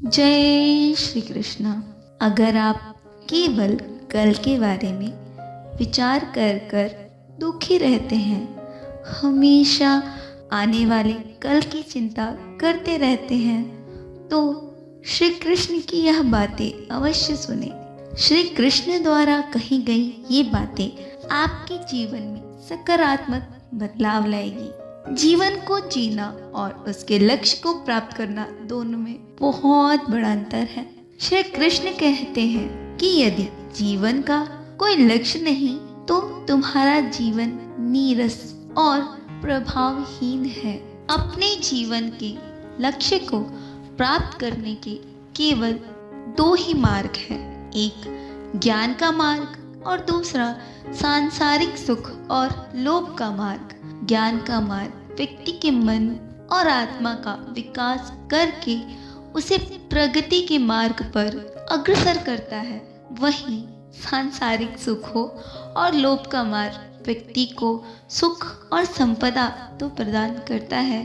जय श्री कृष्ण। अगर आप केवल कल के बारे में विचार कर कर दुखी रहते हैं, हमेशा आने वाले कल की चिंता करते रहते हैं, तो श्री कृष्ण की यह बातें अवश्य सुने। श्री कृष्ण द्वारा कही गई ये बातें आपके जीवन में सकारात्मक बदलाव लाएगी। जीवन को जीना और उसके लक्ष्य को प्राप्त करना दोनों में बहुत बड़ा अंतर है। श्री कृष्ण कहते हैं कि यदि जीवन का कोई लक्ष्य नहीं तो तुम्हारा जीवन नीरस और प्रभावहीन है। अपने जीवन के लक्ष्य को प्राप्त करने के केवल दो ही मार्ग हैं, एक ज्ञान का मार्ग और दूसरा सांसारिक सुख और लोभ का मार्ग। ज्ञान का मार्ग व्यक्ति के मन और आत्मा का विकास करके उसे प्रगति के मार्ग पर अग्रसर करता है। वहीं सांसारिक सुख हो और लोभ का मार्ग व्यक्ति को सुख और संपदा तो प्रदान करता है,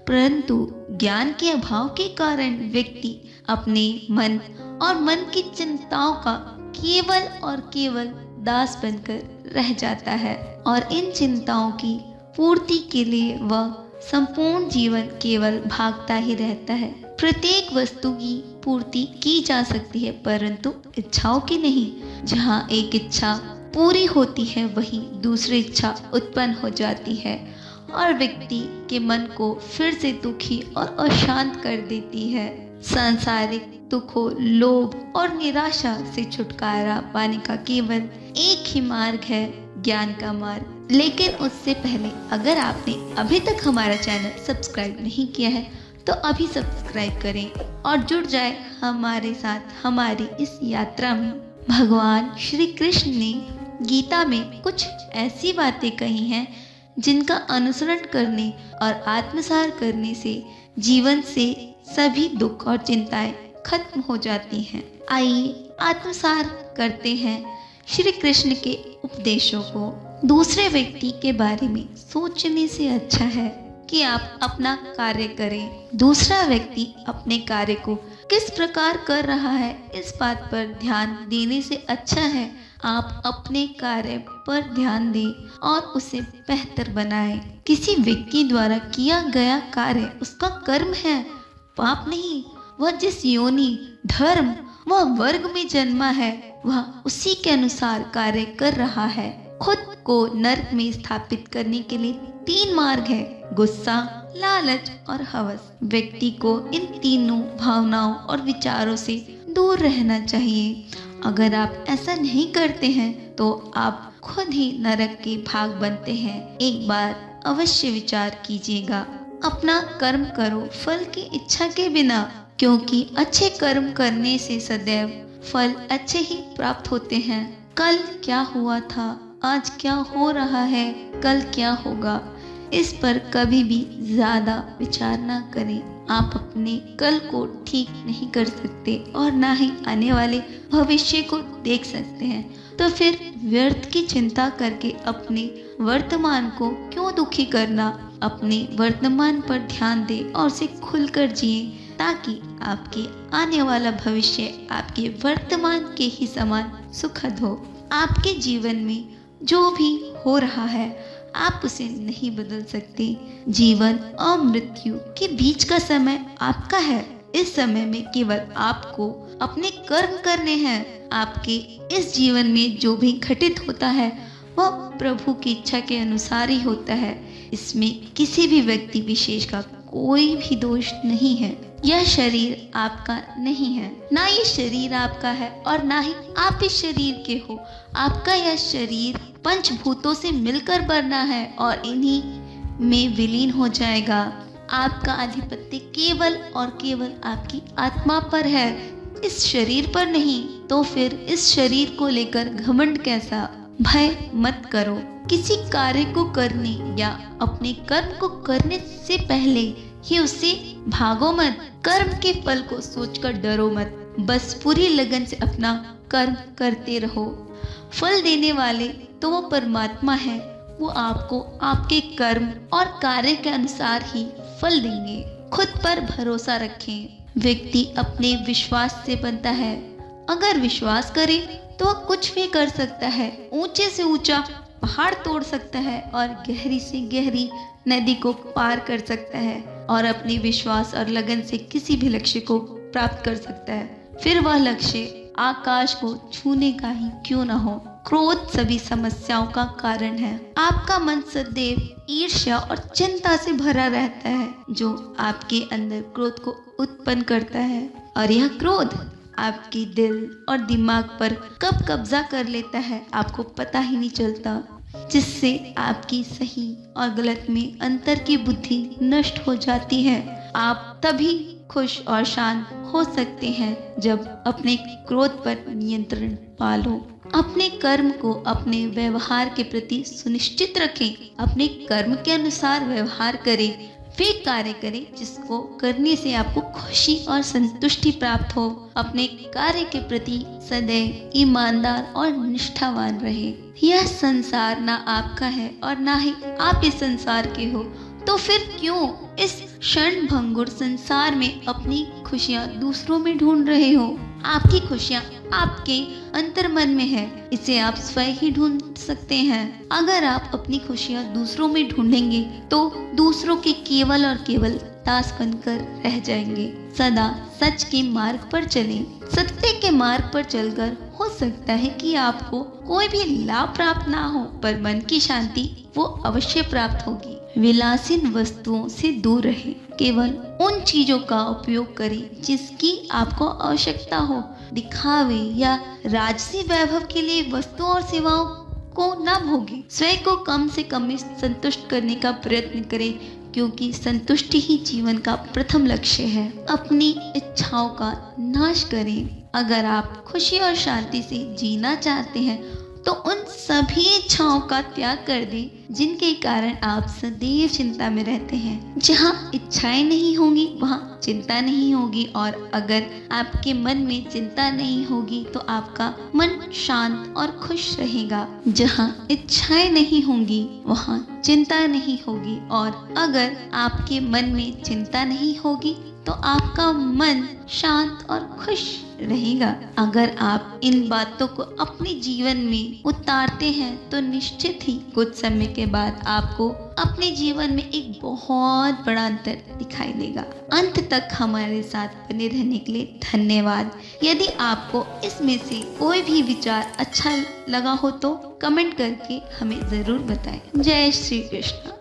परंतु ज्ञान के अभाव के कारण व्यक्ति अपने मन और मन की चिंताओं का केवल और केवल दास बनकर रह जाता है और इन चिंताओं की पूर्ति के लिए वह संपूर्ण जीवन केवल भागता ही रहता है। प्रत्येक वस्तु की पूर्ति की जा सकती है, परंतु इच्छाओं की नहीं। जहाँ एक इच्छा पूरी होती है वहीं दूसरी इच्छा उत्पन्न हो जाती है और व्यक्ति के मन को फिर से दुखी और अशांत कर देती है। सांसारिक दुखों, लोभ और निराशा से छुटकारा पाने का केवल एक ही मार्ग है, ज्ञान का मार्ग। लेकिन उससे पहले अगर आपने अभी तक हमारा चैनल सब्सक्राइब नहीं किया है तो अभी सब्सक्राइब करें और जुड़ जाए हमारे साथ हमारी इस यात्रा में। भगवान श्री कृष्ण ने गीता में कुछ ऐसी बातें कही हैं जिनका अनुसरण करने और आत्मसार करने से जीवन से सभी दुख और चिंताएं खत्म हो जाती हैं। आइए आत्मसार करते हैं श्री कृष्ण के उपदेशों को। दूसरे व्यक्ति के बारे में सोचने से अच्छा है कि आप अपना कार्य करें। दूसरा व्यक्ति अपने कार्य को किस प्रकार कर रहा है इस बात पर ध्यान देने से अच्छा है आप अपने कार्य पर ध्यान दें और उसे बेहतर बनाएं। किसी व्यक्ति द्वारा किया गया कार्य उसका कर्म है, पाप नहीं। वह जिस योनि, धर्म वह वर्ग में जन्मा है वह उसी के अनुसार कार्य कर रहा है। खुद को नरक में स्थापित करने के लिए तीन मार्ग है, गुस्सा, लालच और हवस। व्यक्ति को इन तीनों भावनाओं और विचारों से दूर रहना चाहिए। अगर आप ऐसा नहीं करते हैं तो आप खुद ही नरक के भाग बनते हैं। एक बार अवश्य विचार कीजिएगा। अपना कर्म करो फल की इच्छा के बिना, क्योंकि अच्छे कर्म करने से सदैव फल अच्छे ही प्राप्त होते हैं। कल क्या हुआ था, आज क्या हो रहा है, कल क्या होगा, इस पर कभी भी ज्यादा विचार ना करें। आप अपने कल को ठीक नहीं कर सकते और ना ही आने वाले भविष्य को देख सकते हैं, तो फिर व्यर्थ की चिंता करके अपने वर्तमान को क्यों दुखी करना। अपने वर्तमान पर ध्यान दें और उसे खुलकर जिए, ताकि आपके आने वाला भविष्य आपके वर्तमान के ही समान सुखद हो। आपके जीवन में जो भी हो रहा है आप उसे नहीं बदल सकते। जीवन और मृत्यु के बीच का समय आपका है। इस समय में केवल आपको अपने कर्म करने हैं। आपके इस जीवन में जो भी घटित होता है वह प्रभु की इच्छा के अनुसार ही होता है। इसमें किसी भी व्यक्ति विशेष का कोई भी दोष नहीं है। यह शरीर आपका नहीं है, ना ये शरीर आपका है और ना ही आप इस शरीर के हो। आपका यह शरीर पंचभूतों से मिलकर बना है और इन्हीं में विलीन हो जाएगा। आपका आधिपत्य केवल और केवल आपकी आत्मा पर है, इस शरीर पर नहीं। तो फिर इस शरीर को लेकर घमंड कैसा। भय मत करो। किसी कार्य को करने या अपने कर्म को करने से पहले ही उससे भागो मत। कर्म के फल को सोचकर डरो मत, बस पूरी लगन से अपना कर्म करते रहो। फल देने वाले तो वो परमात्मा है, वो आपको आपके कर्म और कार्य के अनुसार ही फल देंगे। खुद पर भरोसा रखें व्यक्ति अपने विश्वास से बनता है। अगर विश्वास करे तो वह कुछ भी कर सकता है। ऊंचे से ऊंचा पहाड़ तोड़ सकता है और गहरी से गहरी नदी को पार कर सकता है और अपने विश्वास और लगन से किसी भी लक्ष्य को प्राप्त कर सकता है। फिर वह लक्ष्य आकाश को छूने का ही क्यों न हो। क्रोध सभी समस्याओं का कारण है। आपका मन सदैव ईर्ष्या और चिंता से भरा रहता है, जो आपके अंदर क्रोध को उत्पन्न करता है और यह क्रोध आपके दिल और दिमाग पर कब कब्जा कर लेता है आपको पता ही नहीं चलता, जिससे आपकी सही और गलत में अंतर की बुद्धि नष्ट हो जाती है। आप तभी खुश और शांत हो सकते हैं जब अपने क्रोध पर नियंत्रण पालो। अपने कर्म को अपने व्यवहार के प्रति सुनिश्चित रखें। अपने कर्म के अनुसार व्यवहार करें। वे कार्य करें जिसको करने से आपको खुशी और संतुष्टि प्राप्त हो। अपने कार्य के प्रति सदैव ईमानदार और निष्ठावान रहे। यह संसार ना आपका है और ना ही आप इस संसार के हो, तो फिर क्यों इस क्षण भंगुर संसार में अपनी खुशियाँ दूसरों में ढूंढ रहे हो। आपकी खुशियाँ आपके अंतर्मन में है, इसे आप स्वयं ही ढूंढ सकते हैं। अगर आप अपनी खुशियाँ दूसरों में ढूंढेंगे तो दूसरों के केवल और केवल दास बनकर रह जाएंगे। सदा सच के मार्ग पर चलें। सत्य के मार्ग पर चलकर हो सकता है कि आपको कोई भी लाभ प्राप्त ना हो, पर मन की शांति वो अवश्य प्राप्त होगी। विलासीन वस्तुओं से दूर रहें। केवल उन चीजों का उपयोग करें जिसकी आपको आवश्यकता हो। दिखावे या राजसी वैभव के लिए वस्तुओं और सेवाओं को न भोगें। स्वयं को कम से कम में संतुष्ट करने का प्रयत्न करें, क्योंकि संतुष्टि ही जीवन का प्रथम लक्ष्य है। अपनी इच्छाओं का नाश करें। अगर आप खुशी और शांति से जीना चाहते हैं तो उन सभी इच्छाओं का त्याग कर दें जिनके कारण आप सदैव चिंता में रहते हैं। जहाँ इच्छाएं नहीं होंगी वहाँ चिंता नहीं होगी, और अगर आपके मन में चिंता नहीं होगी तो आपका मन शांत और खुश रहेगा। जहाँ इच्छाएं नहीं होंगी वहाँ चिंता नहीं होगी, और अगर आपके मन में चिंता नहीं होगी तो आपका मन शांत और खुश रहेगा। अगर आप इन बातों को अपने जीवन में उतारते हैं तो निश्चित ही कुछ समय के बाद आपको अपने जीवन में एक बहुत बड़ा अंतर दिखाई देगा। अंत तक हमारे साथ बने रहने के लिए धन्यवाद। यदि आपको इसमें से कोई भी विचार अच्छा लगा हो तो कमेंट करके हमें ज़रूर बताएं। जय श्री कृष्ण।